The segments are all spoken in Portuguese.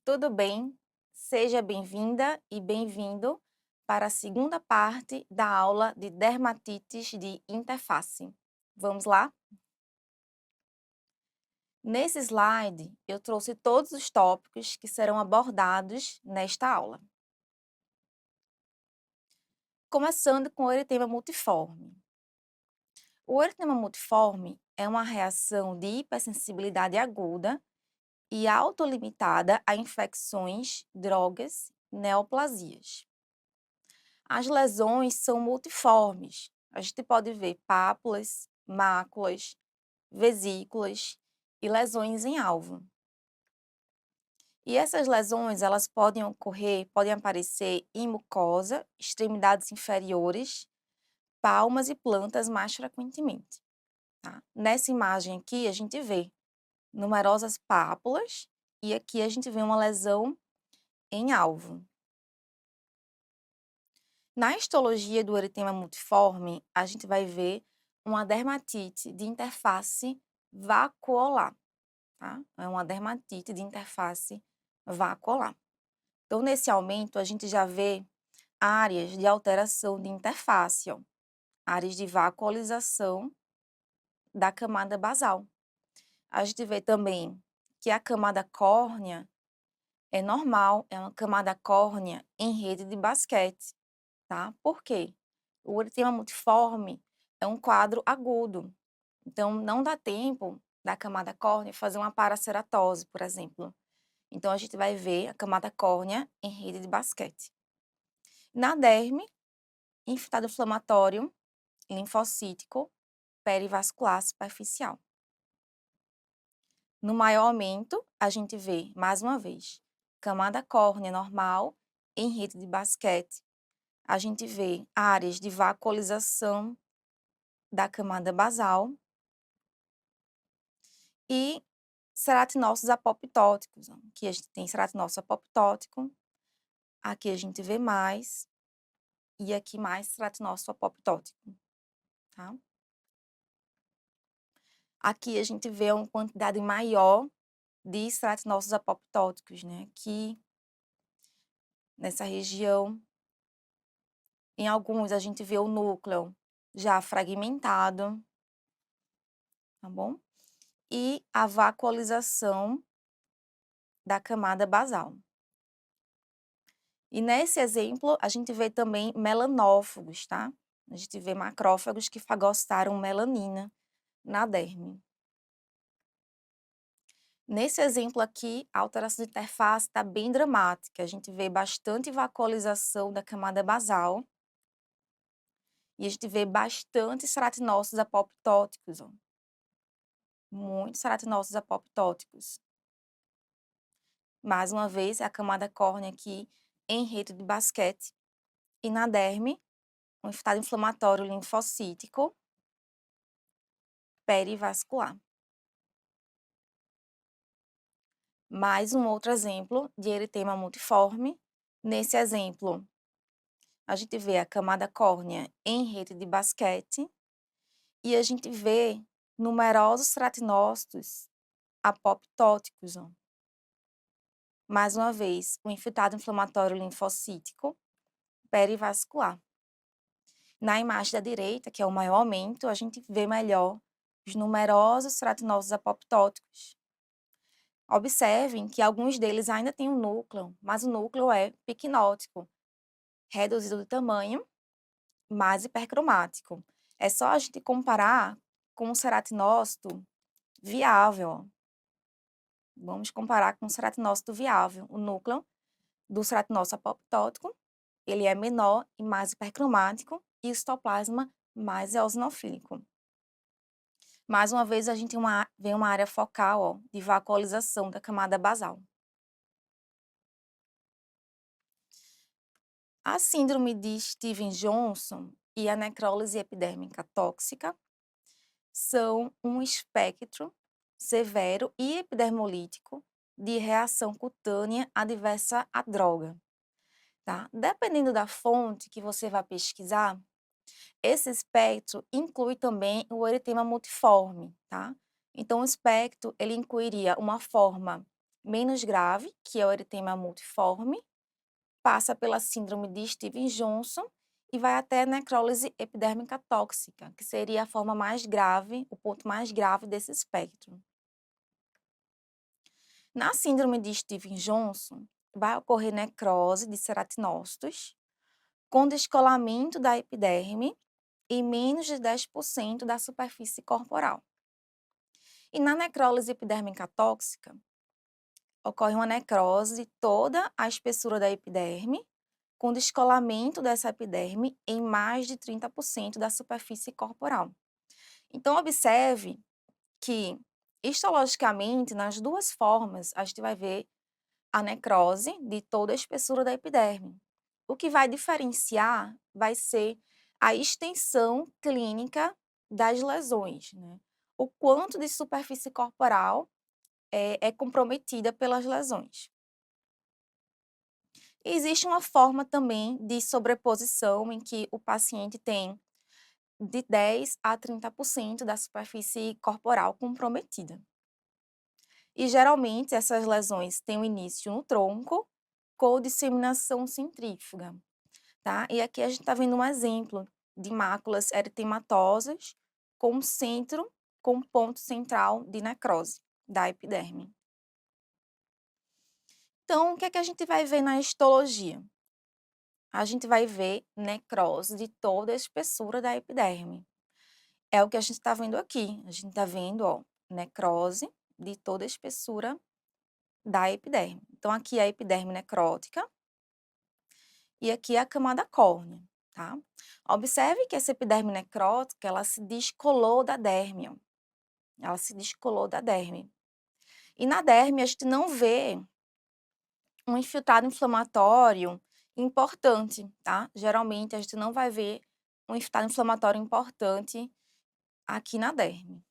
tudo bem? Seja bem-vinda e bem-vindo para a segunda parte da aula de dermatites de interface. Vamos lá? Nesse slide, eu trouxe todos os tópicos que serão abordados nesta aula. Começando com o eritema multiforme. O eritema multiforme é uma reação de hipersensibilidade aguda e autolimitada a infecções, drogas, neoplasias. As lesões são multiformes. A gente pode ver pápulas, máculas, vesículas e lesões em alvo. E essas lesões, elas podem aparecer em mucosa, extremidades inferiores, palmas e plantas mais frequentemente. Tá? Nessa imagem aqui, a gente vê numerosas pápulas e aqui a gente vê uma lesão em alvo. Na histologia do eritema multiforme, a gente vai ver uma dermatite de interface vacuolar, tá? É uma dermatite de interface vacuolar. Então, nesse aumento, a gente já vê áreas de alteração de interface, ó, áreas de vacuolização da camada basal. A gente vê também que a camada córnea é normal, é uma camada córnea em rede de basquete, tá? Por quê? O eritema multiforme é um quadro agudo, então não dá tempo da camada córnea fazer uma paraceratose, por exemplo. Então a gente vai ver a camada córnea em rede de basquete. Na derme, infiltrado inflamatório, linfocítico, perivascular superficial. No maior aumento, a gente vê, mais uma vez, camada córnea normal em rede de basquete. A gente vê áreas de vacuolização da camada basal e ceratinócitos apoptóticos. Aqui a gente tem ceratinócito apoptótico, aqui a gente vê mais, e aqui mais ceratinócito apoptótico, tá? Aqui a gente vê uma quantidade maior de ceratinócitos apoptóticos, né? Aqui, nessa região, em alguns a gente vê o núcleo já fragmentado, tá bom? E a vacuolização da camada basal. E nesse exemplo, a gente vê também melanófagos, tá? A gente vê macrófagos que fagocitaram melanina na derme. Nesse exemplo aqui, a alteração de interface está bem dramática. A gente vê bastante vacuolização da camada basal e a gente vê bastante ceratinócitos apoptóticos, ó. Muitos ceratinócitos apoptóticos. Mais uma vez, é a camada córnea aqui em rede de basquete. E na derme, um estado inflamatório linfocítico perivascular. Mais um outro exemplo de eritema multiforme. Nesse exemplo, a gente vê a camada córnea em rede de basquete e a gente vê numerosos ceratinócitos apoptóticos. Ó. Mais uma vez, o infiltrado inflamatório linfocítico perivascular. Na imagem da direita, que é o maior aumento, a gente vê melhor os numerosos ceratinócitos apoptóticos. Observem que alguns deles ainda têm um núcleo, mas o núcleo é piquenótico, reduzido de tamanho, mas hipercromático. É só a gente comparar com um ceratinócito viável. Vamos comparar com um ceratinócito viável. O núcleo do ceratinócito apoptótico, ele é menor e mais hipercromático, e o citoplasma mais eosinofílico. Mais uma vez, a gente vê uma área focal, ó, de vacuolização da camada basal. A síndrome de Stevens-Johnson e a necrólise epidérmica tóxica são um espectro severo e epidermolítico de reação cutânea adversa à droga, tá? Dependendo da fonte que você vai pesquisar, esse espectro inclui também o eritema multiforme, tá? Então, o espectro, ele incluiria uma forma menos grave, que é o eritema multiforme, passa pela síndrome de Stevens-Johnson e vai até a necrólise epidérmica tóxica, que seria a forma mais grave, o ponto mais grave desse espectro. Na síndrome de Stevens-Johnson, vai ocorrer necrose de ceratinócitos, com descolamento da epiderme em menos de 10% da superfície corporal. E na necrólise epidérmica tóxica, ocorre uma necrose de toda a espessura da epiderme, com descolamento dessa epiderme em mais de 30% da superfície corporal. Então, observe que, histologicamente, nas duas formas, a gente vai ver a necrose de toda a espessura da epiderme. O que vai diferenciar vai ser a extensão clínica das lesões, né? O quanto de superfície corporal é comprometida pelas lesões. Existe uma forma também de sobreposição em que o paciente tem de 10 a 30% da superfície corporal comprometida. E geralmente essas lesões têm o início no tronco com disseminação centrífuga, tá? E aqui a gente está vendo um exemplo de máculas eritematosas com centro, com ponto central de necrose da epiderme. Então, o que é que a gente vai ver na histologia? A gente vai ver necrose de toda a espessura da epiderme. É o que a gente está vendo aqui. A gente está vendo, ó, necrose de toda a espessura da epiderme. Então, aqui é a epiderme necrótica e aqui é a camada córnea, tá? Observe que essa epiderme necrótica, ela se descolou da derme, ó. Ela se descolou da derme. E na derme, a gente não vê um infiltrado inflamatório importante, tá? Geralmente, a gente não vai ver um infiltrado inflamatório importante aqui na derme.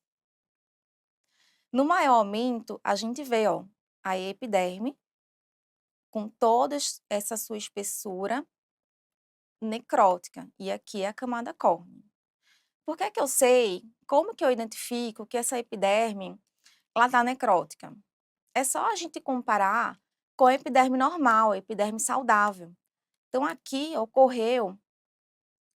No maior aumento, a gente vê, ó, a epiderme com toda essa sua espessura necrótica, e aqui é a camada córnea. Por que que eu sei? Como que eu identifico que essa epiderme, ela tá necrótica? É só a gente comparar com a epiderme normal, a epiderme saudável. Então, aqui ocorreu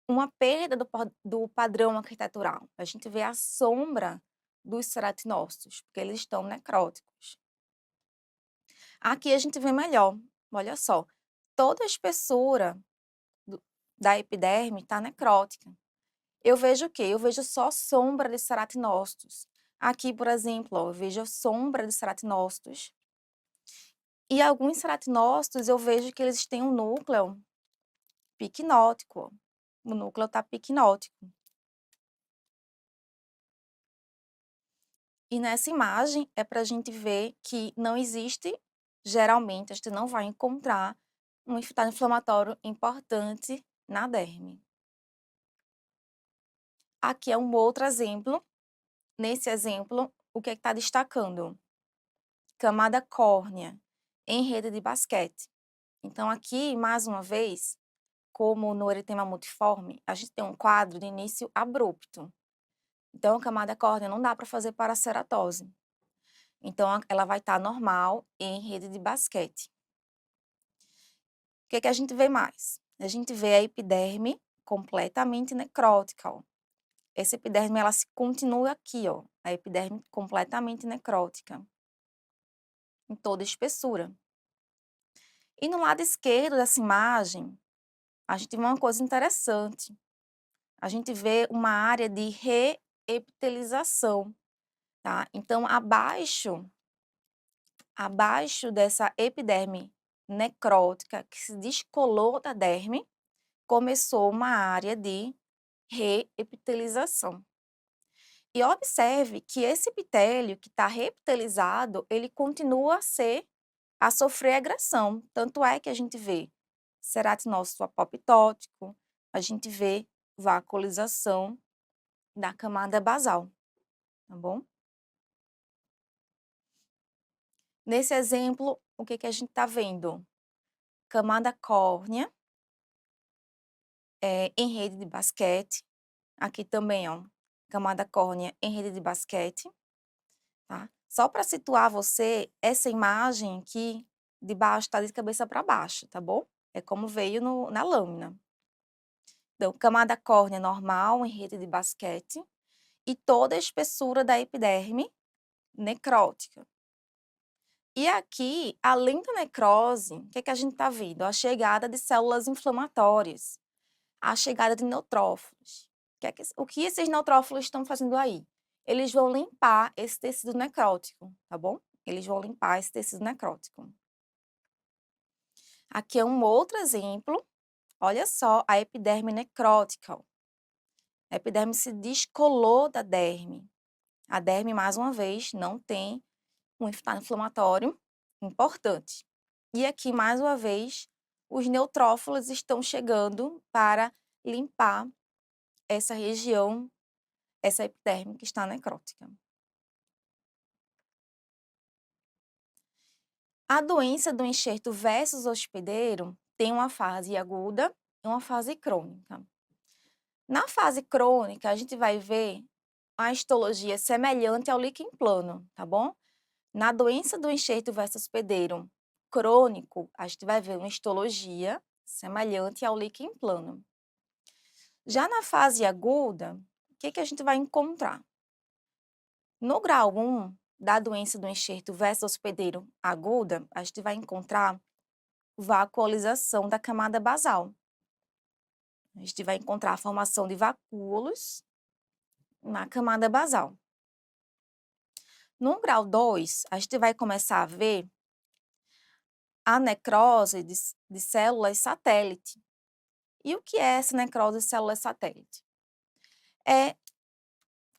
uma perda do padrão arquitetural. A gente vê a sombra dos ceratinócitos, porque eles estão necróticos. Aqui a gente vê melhor, olha só, toda a espessura da epiderme está necrótica. Eu vejo o quê? Eu vejo só sombra de ceratinócitos. Aqui, por exemplo, ó, eu vejo a sombra de ceratinócitos. E alguns ceratinócitos eu vejo que eles têm um núcleo picnótico, ó. O núcleo está picnótico. E nessa imagem é para a gente ver que não existe, geralmente, a gente não vai encontrar um estado inflamatório importante na derme. Aqui é um outro exemplo. Nesse exemplo, o que é que está destacando? Camada córnea em rede de basquete. Então, aqui, mais uma vez, como no eritema multiforme, a gente tem um quadro de início abrupto. Então, a camada córnea não dá para fazer paraceratose. Então, ela vai estar normal em rede de basquete. O que é que a gente vê mais? A gente vê a epiderme completamente necrótica, ó. Essa epiderme, ela se continua aqui, ó, a epiderme completamente necrótica, em toda a espessura. E no lado esquerdo dessa imagem, a gente vê uma coisa interessante. A gente vê uma área de reepitelização, tá? Então, abaixo dessa epiderme necrótica que se descolou da derme, começou uma área de reepitelização. E observe que esse epitélio que está reepitelizado, ele continua a sofrer agressão. Tanto é que a gente vê ceratinócito apoptótico, a gente vê vacuolização da camada basal, tá bom? Nesse exemplo, o que que a gente está vendo? Camada córnea em rede de basquete. Aqui também, ó, camada córnea em rede de basquete, tá? Só para situar você, essa imagem aqui de baixo está de cabeça para baixo, tá bom? É como veio na lâmina. Então, camada córnea normal em rede de basquete e toda a espessura da epiderme necrótica. E aqui, além da necrose, o que é que a gente está vendo? A chegada de células inflamatórias, a chegada de neutrófilos. O que esses neutrófilos estão fazendo aí? Eles vão limpar esse tecido necrótico, tá bom? Eles vão limpar esse tecido necrótico. Aqui é um outro exemplo. Olha só a epiderme necrótica. A epiderme se descolou da derme. A derme, mais uma vez, não tem um estado inflamatório importante. E aqui, mais uma vez, os neutrófilos estão chegando para limpar essa região, essa epiderme que está necrótica. A doença do enxerto versus hospedeiro tem uma fase aguda e uma fase crônica. Na fase crônica, a gente vai ver a histologia semelhante ao líquen plano, tá bom? Na doença do enxerto versus hospedeiro crônico, a gente vai ver uma histologia semelhante ao líquen plano. Já na fase aguda, o que a gente vai encontrar? No grau 1 da doença do enxerto versus hospedeiro aguda, a gente vai encontrar vacuolização da camada basal. A gente vai encontrar a formação de vacúolos na camada basal. No grau 2, a gente vai começar a ver a necrose de células satélite. E o que é essa necrose de células satélite? É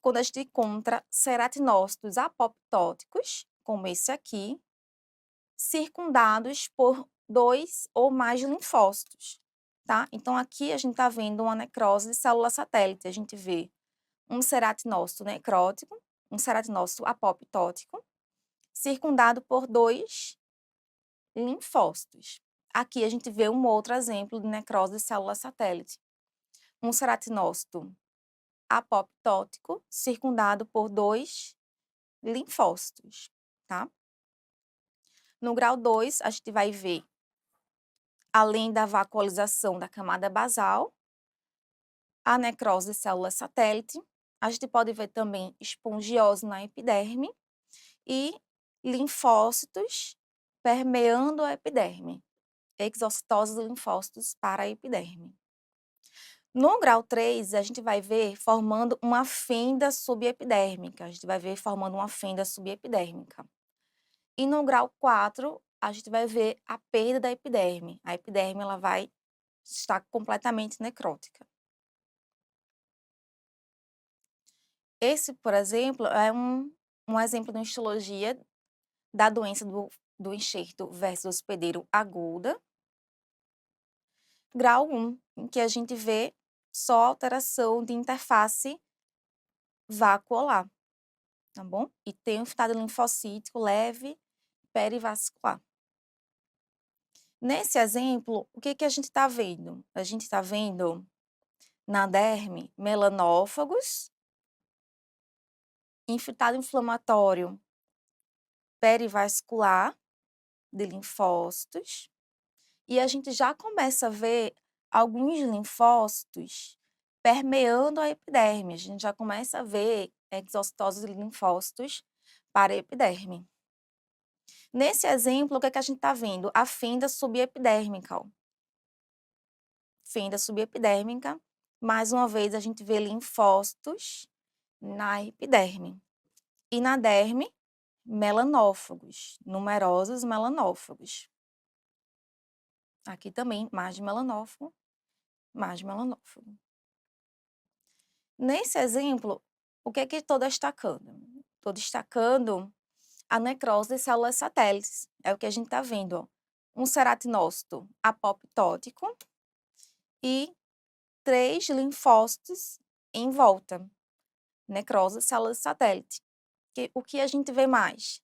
quando a gente encontra ceratinócitos apoptóticos, como esse aqui, circundados por 2 ou mais linfócitos, tá? Então, aqui a gente está vendo uma necrose de célula satélite. A gente vê um ceratinócito necrótico, um ceratinócito apoptótico, circundado por 2 linfócitos. Aqui a gente vê um outro exemplo de necrose de célula satélite. Um ceratinócito apoptótico, circundado por 2 linfócitos, tá? No grau 2, a gente vai ver, além da vacuolização da camada basal, a necrose de célula satélite. A gente pode ver também espongiose na epiderme e linfócitos permeando a epiderme, exocitose de linfócitos para a epiderme. No grau 3, a gente vai ver formando uma fenda subepidérmica, a gente vai ver formando uma fenda subepidérmica. E no grau 4, a gente vai ver a perda da epiderme. A epiderme ela vai estar completamente necrótica. Esse, por exemplo, é um exemplo de uma histologia da doença do enxerto versus hospedeiro aguda. Grau 1, em que a gente vê só alteração de interface vacuolar, tá bom? E tem um estado linfocítico leve perivascular. Nesse exemplo, o que a gente está vendo? A gente está vendo na derme melanófagos, infiltrado inflamatório perivascular de linfócitos, e a gente já começa a ver alguns linfócitos permeando a epiderme. A gente já começa a ver exocitose de linfócitos para a epiderme. Nesse exemplo, o que a gente está vendo? A fenda subepidérmica. Ó. Fenda subepidérmica. Mais uma vez, a gente vê linfócitos na epiderme. E na derme, melanófagos, numerosos melanófagos. Aqui também, mais de melanófago, mais de melanófago. Nesse exemplo, o que estou destacando? Estou destacando a necrose de células satélites. É o que a gente está vendo, ó. Um ceratinócito apoptótico e 3 linfócitos em volta. Necrose de células satélite. O que a gente vê mais?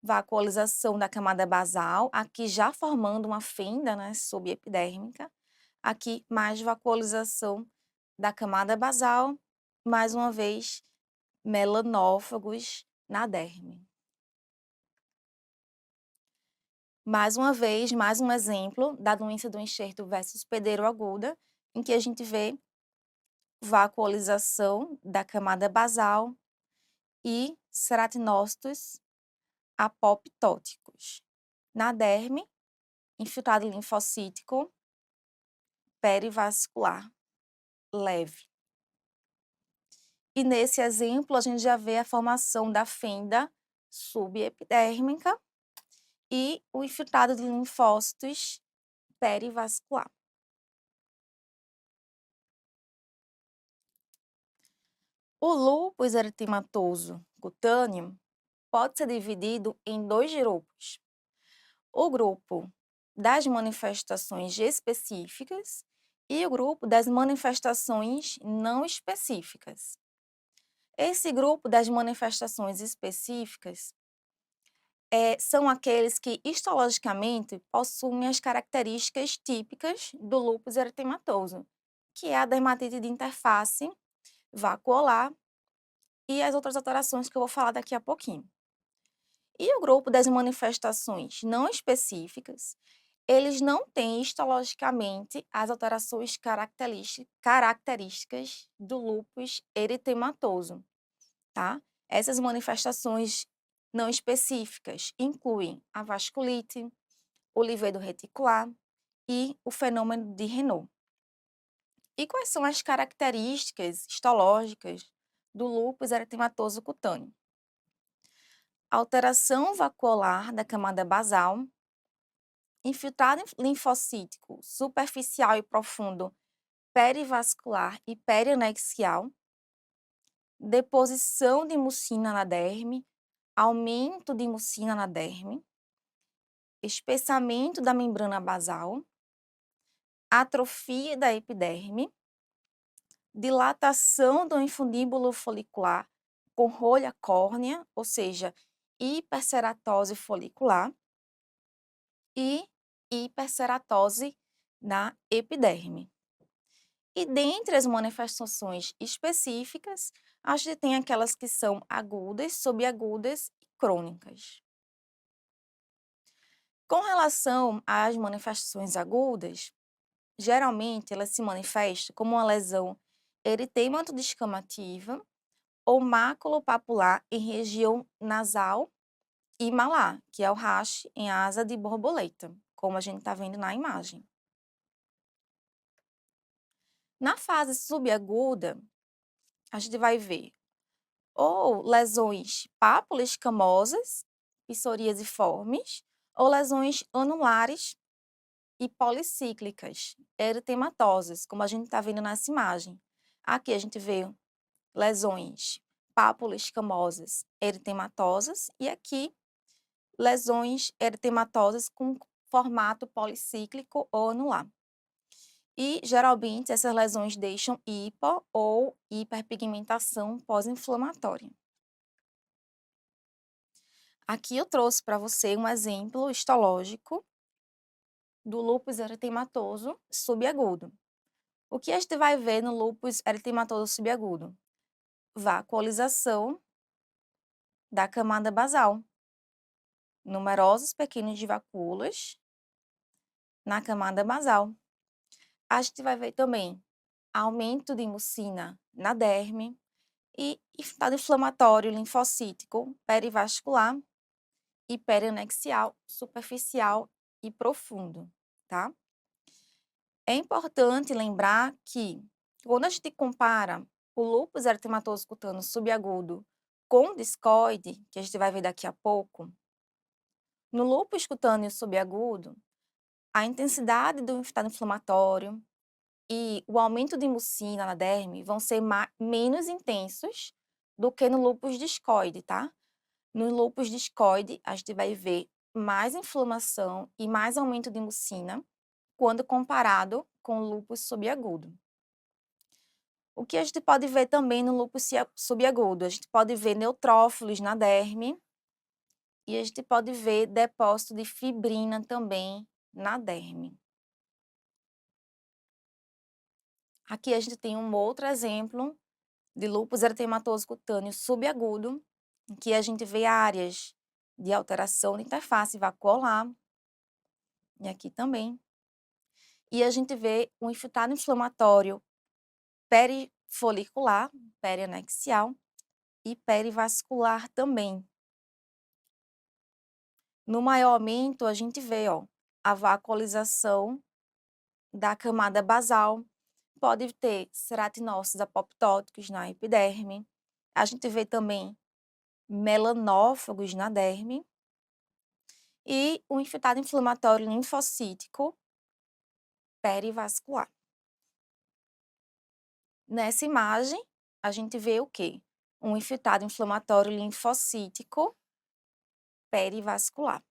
Vacuolização da camada basal, aqui já formando uma fenda, né, subepidérmica. Aqui, mais vacuolização da camada basal, mais uma vez, melanófagos na derme. Mais uma vez, mais um exemplo da doença do enxerto versus hospedeiro aguda, em que a gente vê vacuolização da camada basal e ceratinócitos apoptóticos. Na derme, infiltrado linfocítico perivascular leve. E nesse exemplo, a gente já vê a formação da fenda subepidérmica e o infiltrado de linfócitos perivascular. O lúpus eritematoso cutâneo pode ser dividido em dois grupos. O grupo das manifestações específicas e o grupo das manifestações não específicas. Esse grupo das manifestações específicas são aqueles que histologicamente possuem as características típicas do lúpus eritematoso, que é a dermatite de interface vacuolar e as outras alterações que eu vou falar daqui a pouquinho. E o grupo das manifestações não específicas, eles não têm histologicamente as alterações características do lúpus eritematoso, tá? Essas manifestações não específicas incluem a vasculite, o livedo reticular e o fenômeno de Raynaud. E quais são as características histológicas do lúpus eritematoso cutâneo? Alteração vacuolar da camada basal, infiltrado linfocítico superficial e profundo perivascular e perianexial, deposição de mucina na derme, aumento de mucina na derme, espessamento da membrana basal, atrofia da epiderme, dilatação do infundíbulo folicular com rolha córnea, ou seja, hiperceratose folicular, e hiperceratose na epiderme. E dentre as manifestações específicas, a gente tem aquelas que são agudas, subagudas e crônicas. Com relação às manifestações agudas, geralmente elas se manifestam como uma lesão eritema-descamativa ou máculo-papular em região nasal e malar, que é o rache em asa de borboleta, como a gente está vendo na imagem. Na fase subaguda, a gente vai ver ou lesões pápulo-escamosas, psoríasiformes, ou lesões anulares e policíclicas, eritematosas, como a gente está vendo nessa imagem. Aqui a gente vê lesões pápulo-escamosas eritematosas e aqui lesões eritematosas com formato policíclico ou anular. E, geralmente, essas lesões deixam hipo ou hiperpigmentação pós-inflamatória. Aqui eu trouxe para você um exemplo histológico do lúpus eritematoso subagudo. O que a gente vai ver no lúpus eritematoso subagudo? Vacuolização da camada basal. Numerosos pequenos vacuolas na camada basal. A gente vai ver também aumento de mucina na derme e estado inflamatório linfocítico perivascular e perianexial, superficial e profundo, tá? É importante lembrar que, quando a gente compara o lúpus eritematoso cutâneo subagudo com o discoide, que a gente vai ver daqui a pouco, no lúpus cutâneo subagudo, a intensidade do estado inflamatório e o aumento de mucina na derme vão ser menos intensos do que no lúpus discoide, tá? No lúpus discoide, a gente vai ver mais inflamação e mais aumento de mucina quando comparado com o lúpus subagudo. O que a gente pode ver também no lúpus subagudo? A gente pode ver neutrófilos na derme e a gente pode ver depósito de fibrina também na derme. Aqui a gente tem um outro exemplo de lúpus eritematoso cutâneo subagudo, em que a gente vê áreas de alteração de interface vacuolar, e aqui também. E a gente vê um infiltrado inflamatório perifolicular, perianexial e perivascular também. No maior aumento, a gente vê, ó, a vacuolização da camada basal, pode ter ceratinócitos apoptóticos na epiderme. A gente vê também melanófagos na derme e o infiltrado inflamatório linfocítico perivascular. Nessa imagem, a gente vê o quê? Um infiltrado inflamatório linfocítico perivascular.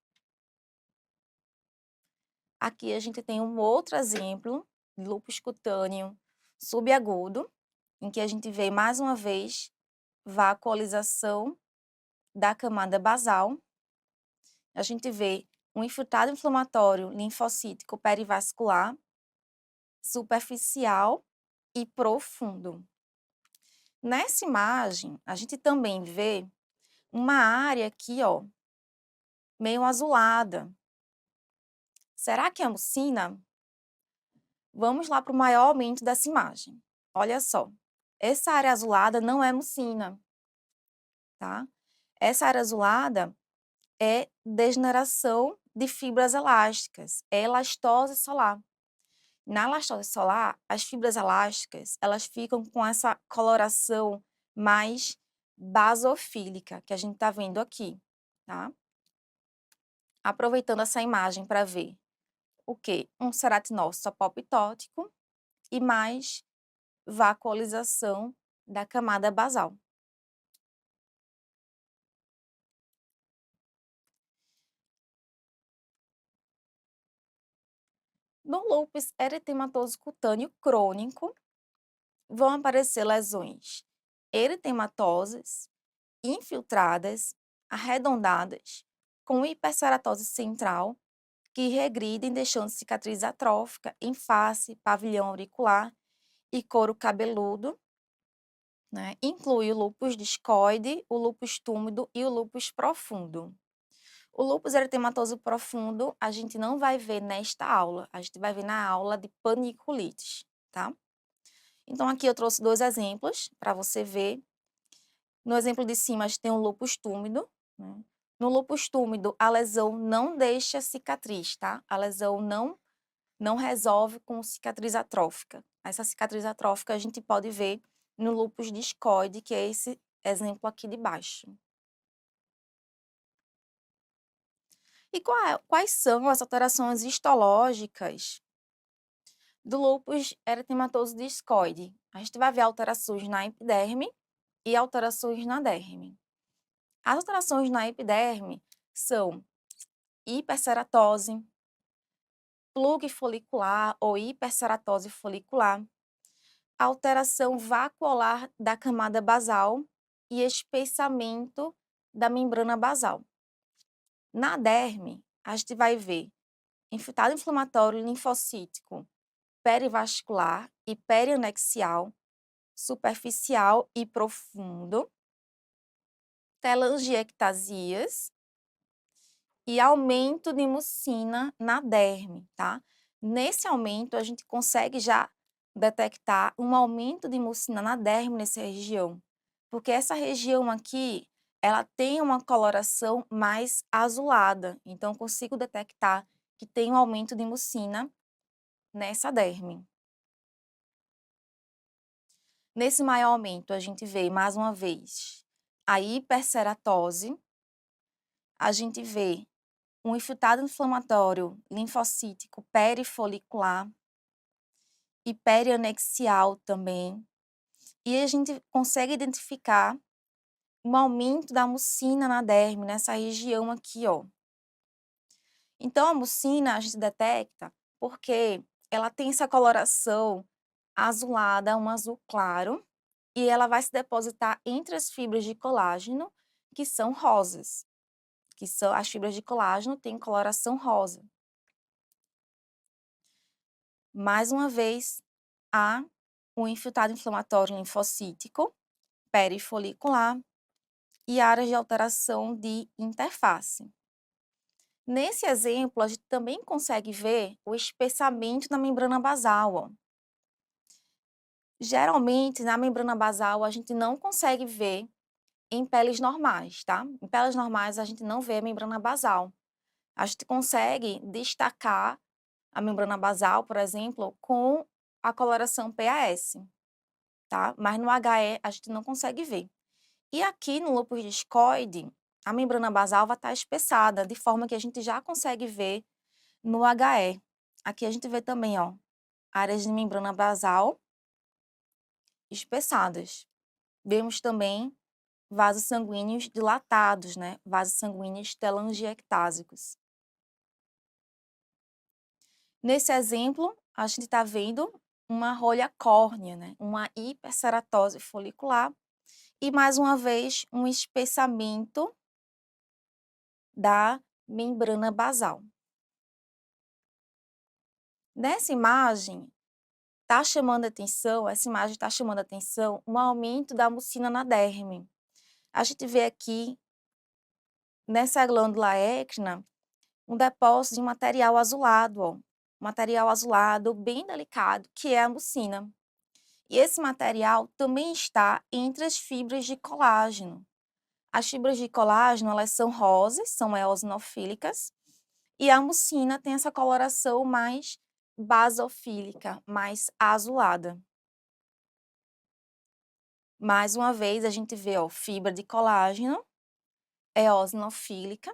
Aqui a gente tem um outro exemplo de lúpus cutâneo subagudo, em que a gente vê mais uma vez vacuolização da camada basal. A gente vê um infiltrado inflamatório linfocítico perivascular, superficial e profundo. Nessa imagem, a gente também vê uma área aqui, ó, meio azulada. Será que é mucina? Vamos lá para o maior aumento dessa imagem. Olha só, essa área azulada não é mucina, tá? Essa área azulada é degeneração de fibras elásticas, é elastose solar. Na elastose solar, as fibras elásticas, elas ficam com essa coloração mais basofílica, que a gente está vendo aqui, tá? Aproveitando essa imagem para ver o quê? Um ceratinócito apoptótico e mais vacuolização da camada basal. No lúpus eritematoso cutâneo crônico, vão aparecer lesões eritematosas, infiltradas, arredondadas, com hiperceratose central, que regridem deixando cicatriz atrófica em face, pavilhão auricular e couro cabeludo, né? Inclui o lúpus discoide, o lúpus túmido e o lúpus profundo. O lúpus eritematoso profundo a gente não vai ver nesta aula, a gente vai ver na aula de paniculites, tá? Então aqui eu trouxe dois exemplos para você ver. No exemplo de cima a gente tem um lúpus túmido, né? No lúpus túmido a lesão não deixa cicatriz, tá? A lesão não resolve com cicatriz atrófica. Essa cicatriz atrófica a gente pode ver no lúpus discoide, que é esse exemplo aqui de baixo. E quais são as alterações histológicas do lúpus eritematoso discoide? A gente vai ver alterações na epiderme e alterações na derme. As alterações na epiderme são hiperceratose, plug folicular ou hiperceratose folicular, alteração vacuolar da camada basal e espessamento da membrana basal. Na derme, a gente vai ver infiltrado inflamatório linfocítico perivascular e perianexial, superficial e profundo, telangiectasias e aumento de mucina na derme, tá? Nesse aumento, a gente consegue já detectar um aumento de mucina na derme nessa região, porque essa região aqui, ela tem uma coloração mais azulada, então consigo detectar que tem um aumento de mucina nessa derme. Nesse maior aumento, a gente vê, mais uma vez, a hiperceratose, a gente vê um infiltrado inflamatório linfocítico perifolicular e perianexial também, e a gente consegue identificar um aumento da mucina na derme, nessa região aqui, ó. Então, a mucina a gente detecta porque ela tem essa coloração azulada, um azul claro, e ela vai se depositar entre as fibras de colágeno, que são rosas, que são as fibras de colágeno têm coloração rosa. Mais uma vez, há um infiltrado inflamatório linfocítico perifolicular e áreas de alteração de interface. Nesse exemplo, a gente também consegue ver o espessamento da membrana basal, ó. Geralmente, na membrana basal, a gente não consegue ver em peles normais, tá? Em peles normais, a gente não vê a membrana basal. A gente consegue destacar a membrana basal, por exemplo, com a coloração PAS, tá? Mas no HE a gente não consegue ver. E aqui no lúpus discoide, a membrana basal vai estar espessada, de forma que a gente já consegue ver no HE. Aqui a gente vê também, ó, áreas de membrana basal espessadas. Vemos também vasos sanguíneos dilatados, né? Vasos sanguíneos telangiectásicos. Nesse exemplo, a gente está vendo uma rolha córnea, né? Uma hiperceratose folicular e, mais uma vez, um espessamento da membrana basal. Nessa imagem, essa imagem está chamando a atenção um aumento da mucina na derme. A gente vê aqui, nessa glândula écrina, um depósito de material azulado, ó. Material azulado bem delicado, que é a mucina. E esse material também está entre as fibras de colágeno. As fibras de colágeno, elas são rosas, são eosinofílicas, e a mucina tem essa coloração mais basofílica, mais azulada. Mais uma vez, a gente vê, ó, fibra de colágeno, eosinofílica,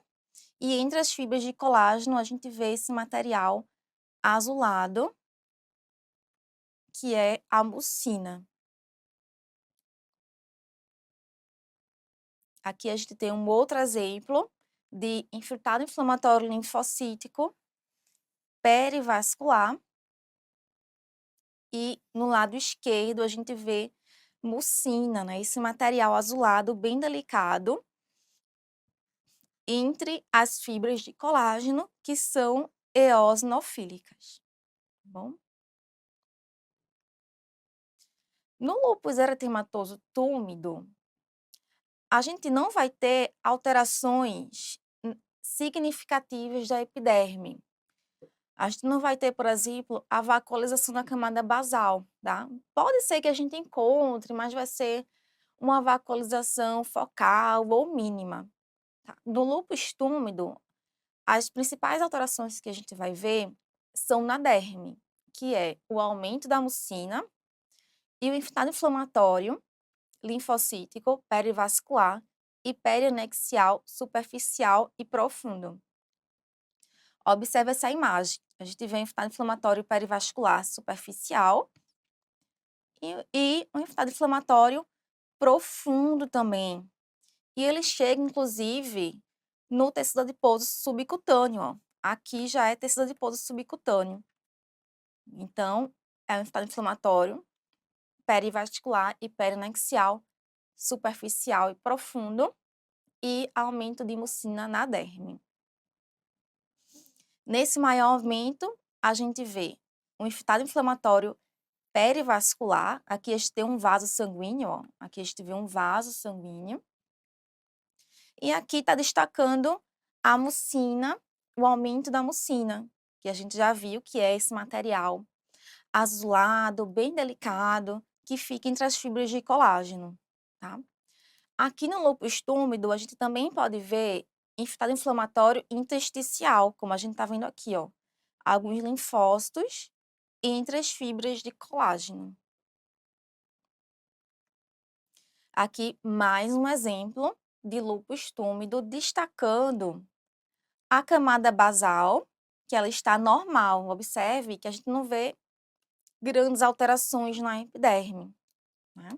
e entre as fibras de colágeno, a gente vê esse material azulado, que é a mucina. Aqui a gente tem um outro exemplo de infiltrado inflamatório linfocítico perivascular. E no lado esquerdo a gente vê mucina, né? Esse material azulado bem delicado entre as fibras de colágeno, que são eosinofílicas, tá bom? No lúpus eritematoso túmido, a gente não vai ter alterações significativas da epiderme. A gente não vai ter, por exemplo, a vacuolização da camada basal, tá? Pode ser que a gente encontre, mas vai ser uma vacuolização focal ou mínima, tá? No lúpus túmido, as principais alterações que a gente vai ver são na derme, que é o aumento da mucina e o infiltrado inflamatório linfocítico perivascular e perianexial superficial e profundo. Observe essa imagem. A gente vê um infiltrado inflamatório perivascular superficial e um infiltrado inflamatório profundo também. E ele chega, inclusive, no tecido adiposo subcutâneo, ó. Aqui já é tecido adiposo subcutâneo. Então, é um infiltrado inflamatório perivascular e perianexial superficial e profundo e aumento de mucina na derme. Nesse maior aumento, a gente vê um infiltrado inflamatório perivascular. Aqui a gente tem um vaso sanguíneo, ó. Aqui a gente vê um vaso sanguíneo. E aqui está destacando a mucina, o aumento da mucina, que a gente já viu que é esse material azulado, bem delicado, que fica entre as fibras de colágeno, tá? Aqui no lúpus túmido, a gente também pode ver infiltrado inflamatório intersticial, como a gente está vendo aqui, ó. Alguns linfócitos entre as fibras de colágeno. Aqui, mais um exemplo de lúpus túmido, destacando a camada basal, que ela está normal. Observe que a gente não vê grandes alterações na epiderme, né?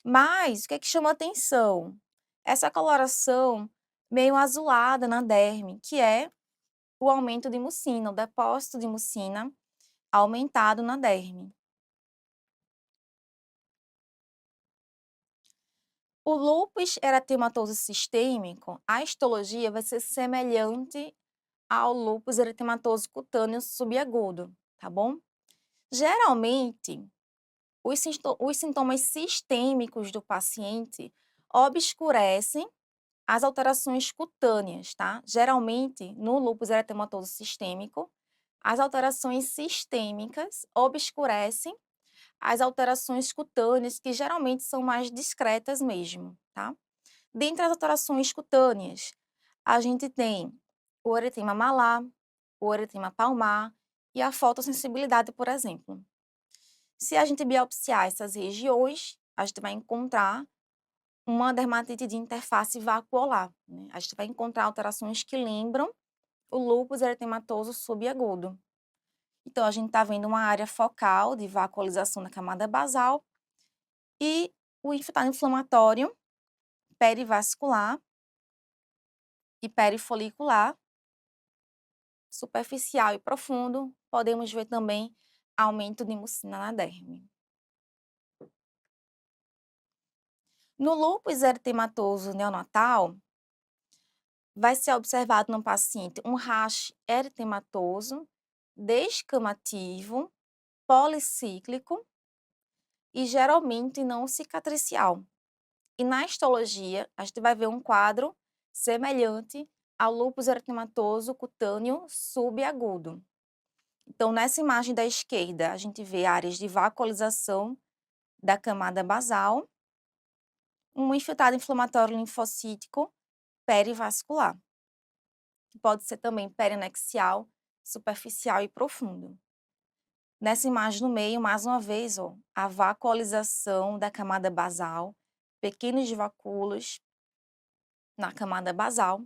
Mas, o que é que chama atenção? Essa coloração meio azulada na derme, que é o aumento de mucina, o depósito de mucina aumentado na derme. O lúpus eritematoso sistêmico, a histologia vai ser semelhante ao lúpus eritematoso cutâneo subagudo, tá bom? Geralmente, os sintomas sistêmicos do paciente obscurecem as alterações cutâneas, tá? Geralmente, no lúpus eritematoso sistêmico, as alterações sistêmicas obscurecem as alterações cutâneas, que geralmente são mais discretas mesmo, tá? Dentre as alterações cutâneas, a gente tem o eritema malar, o eritema palmar e a fotossensibilidade, por exemplo. Se a gente biopsiar essas regiões, a gente vai encontrar uma dermatite de interface vacuolar, né? A gente vai encontrar alterações que lembram o lúpus eritematoso subagudo. Então, a gente está vendo uma área focal de vacuolização da camada basal e o infiltrado inflamatório perivascular e perifolicular, superficial e profundo. Podemos ver também aumento de mucina na derme. No lúpus eritematoso neonatal, vai ser observado no paciente um rash eritematoso, descamativo, policíclico e geralmente não cicatricial. E na histologia, a gente vai ver um quadro semelhante ao lúpus eritematoso cutâneo subagudo. Então, nessa imagem da esquerda, a gente vê áreas de vacuolização da camada basal, um infiltrado inflamatório linfocítico perivascular, que pode ser também perinexial, superficial e profundo. Nessa imagem no meio, mais uma vez, ó, a vacuolização da camada basal, pequenos vacúolos na camada basal.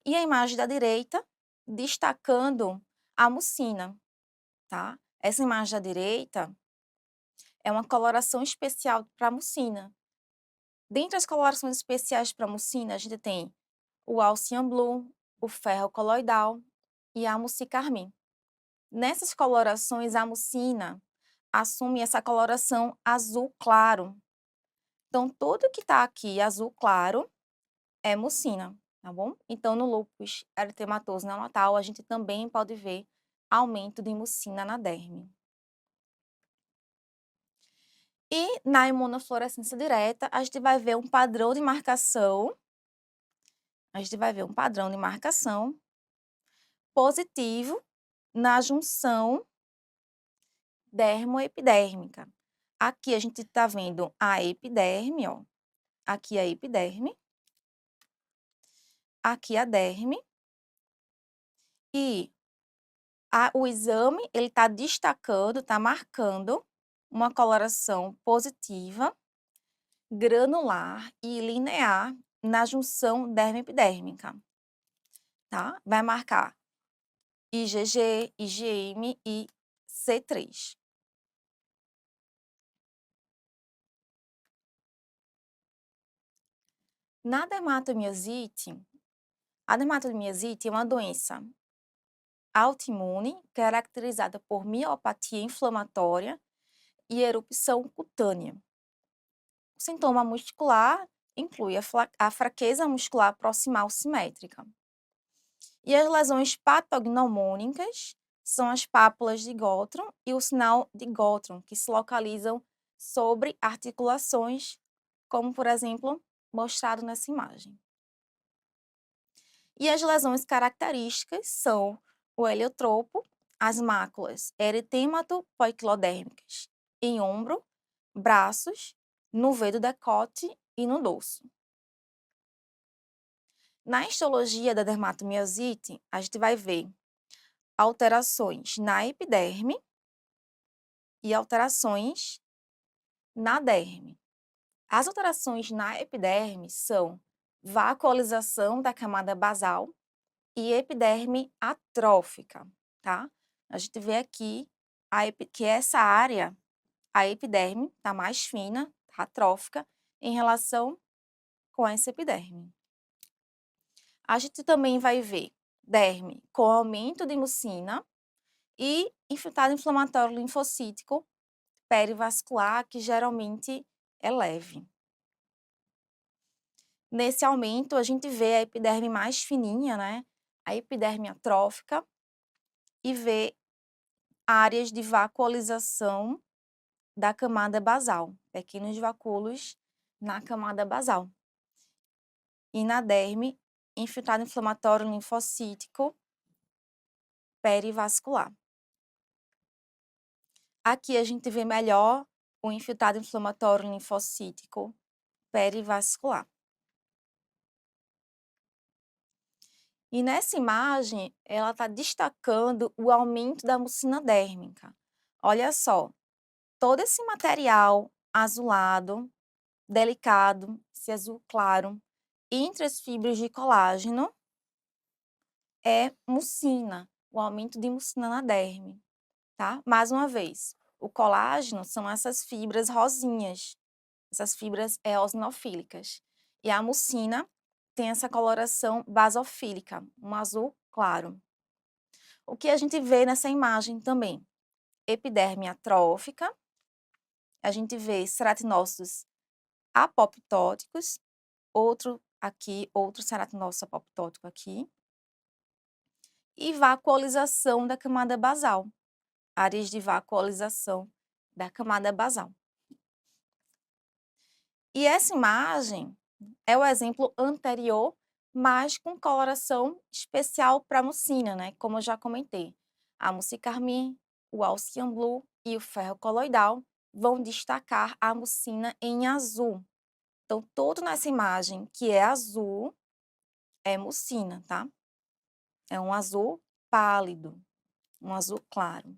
E a imagem da direita, destacando a mucina, tá? Essa imagem da direita é uma coloração especial para a mucina. Dentre as colorações especiais para a mucina, a gente tem o Alcian Blue, o ferro coloidal e a mucicarmim. Nessas colorações, a mucina assume essa coloração azul claro. Então, tudo que está aqui azul claro é mucina, tá bom? Então, no lúpus eritematoso neonatal, a gente também pode ver aumento de mucina na derme. E na imunofluorescência direta, a gente vai ver um padrão de marcação. A gente vai ver um padrão de marcação positivo na junção dermoepidérmica. Aqui a gente está vendo a epiderme, ó. Aqui a epiderme. Aqui a derme. E o exame, ele está destacando, está marcando uma coloração positiva, granular e linear na junção dermoepidérmica, tá? Vai marcar IgG, IgM e C3. Na dermatomiosite, a dermatomiosite é uma doença autoimune caracterizada por miopatia inflamatória e erupção cutânea. O sintoma muscular inclui a fraqueza muscular proximal simétrica. E as lesões patognomônicas são as pápulas de Gottron e o sinal de Gottron, que se localizam sobre articulações, como, por exemplo, mostrado nessa imagem. E as lesões características são o heliotropo, as máculas eritemato-poiquilodérmicas em ombro, braços, no V do decote e no dorso. Na histologia da dermatomiosite, a gente vai ver alterações na epiderme e alterações na derme. As alterações na epiderme são vacuolização da camada basal e epiderme atrófica, tá? A gente vê aqui que essa área, a epiderme, está mais fina, tá atrófica, em relação com essa epiderme. A gente também vai ver derme com aumento de mucina e infiltrado inflamatório linfocítico perivascular, que geralmente é leve. Nesse aumento, a gente vê a epiderme mais fininha, né? A epiderme atrófica, e vê áreas de vacuolização da camada basal, pequenos vacúolos na camada basal. e na derme, infiltrado inflamatório linfocítico perivascular. Aqui a gente vê melhor o infiltrado inflamatório linfocítico perivascular. E nessa imagem, ela está destacando o aumento da mucina dérmica. Olha só, todo esse material azulado, delicado, esse azul claro, entre as fibras de colágeno, é mucina, o aumento de mucina na derme, tá? Mais uma vez, o colágeno são essas fibras rosinhas, essas fibras eosinofílicas. E a mucina tem essa coloração basofílica, um azul claro. O que a gente vê nessa imagem também? Epiderme atrófica, a gente vê ceratinócitos apoptóticos, outro aqui, outro ceratinócito apoptótico aqui, e vacuolização da camada basal, áreas de vacuolização da camada basal. E essa imagem é o exemplo anterior, mas com coloração especial para a mucina, né? Como eu já comentei, a mucicarmim, o Alcium Blue e o ferro coloidal vão destacar a mucina em azul. Então, tudo nessa imagem que é azul é mucina, tá? É um azul pálido, um azul claro.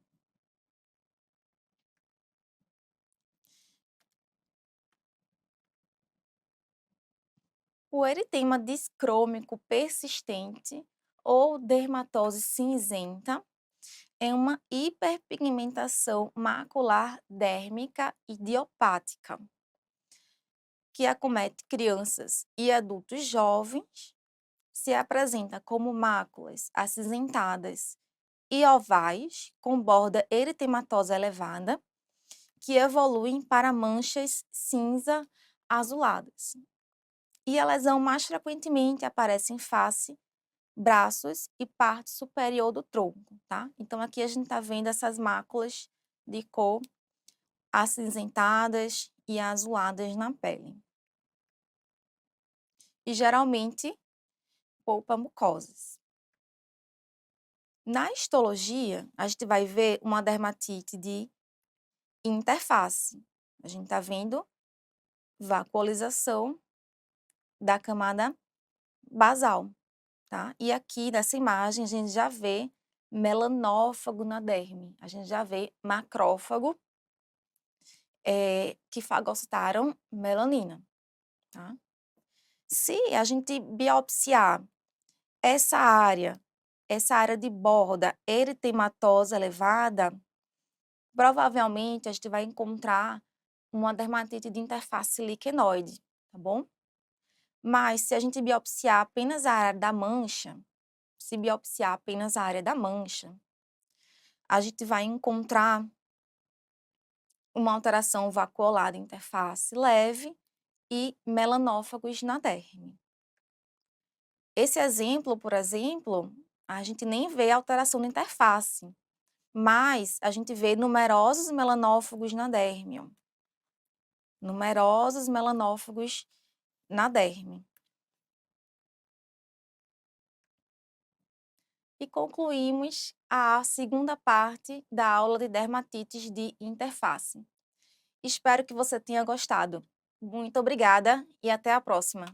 O eritema discrômico persistente ou dermatose cinzenta é uma hiperpigmentação macular dérmica idiopática que acomete crianças e adultos jovens, se apresenta como máculas acinzentadas e ovais com borda eritematosa elevada, que evoluem para manchas cinza azuladas. E a lesão mais frequentemente aparece em face, braços e parte superior do tronco, tá? Então, aqui a gente tá vendo essas máculas de cor acinzentadas e azuladas na pele. E geralmente poupa mucosas. Na histologia, a gente vai ver uma dermatite de interface. A gente tá vendo vacuolização da camada basal, tá? E aqui nessa imagem a gente já vê melanófago na derme, a gente já vê macrófago que fagocitaram melanina, tá? Se a gente biopsiar essa área de borda eritematosa elevada, provavelmente a gente vai encontrar uma dermatite de interface liquenoide, tá bom? Mas se a gente biopsiar apenas a área da mancha, se biopsiar apenas a área da mancha, a gente vai encontrar uma alteração vacuolar da interface leve e melanófagos na derme. Esse exemplo, por exemplo, a gente nem vê alteração na interface, mas a gente vê numerosos melanófagos na derme, ó. Numerosos melanófagos na derme. E concluímos a segunda parte da aula de dermatites de interface. Espero que você tenha gostado. Muito obrigada e até a próxima!